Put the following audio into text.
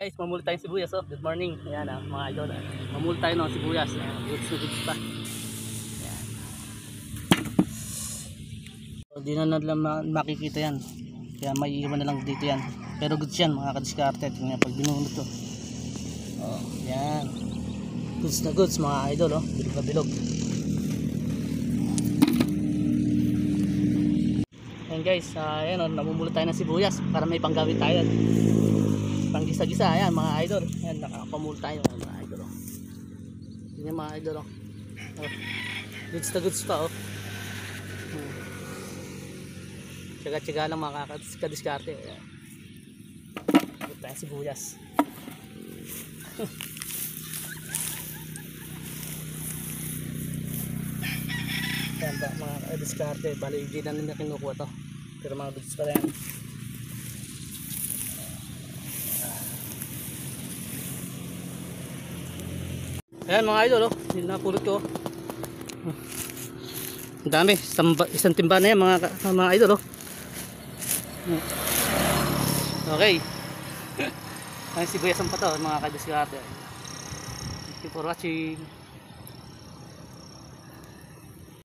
Guys, mamuli tayong sibuyas. Oh. Good morning. Ayan mga idol. Mamuli tayo ng sibuyas. Goods na goods pa. Ayan. So, di na lang makikita yan. Kaya may iwan na lang dito yan. Pero goods yan mga kadiskarte. Tingnan pag binunod to. Oh, yan. Goods na goods mga idol. Oh. Bilog na bilog. Ayan guys. Ayan, namumulot tayo ng sibuyas para may panggawin tayo. Pang gisa-gisa, ayan mga idol. Ayan, nakapamul tayo mga idol. Yan mga idol. Goods na goods pa oh. Tsaga-tsaga lang mga kadiskarte. Ayan. Goods tayo sibuyas. Ayan ba mga kadiskarte. Bali hindi na nila kinukuha to. Pero mga goods pa rin. Ayan mga idol, oh. Yung napulot ko. Ang dami, isang timba na yan mga idol. Oh. Okay. Ang sibuyasan pa to mga kadiskarte. Thank you for watching.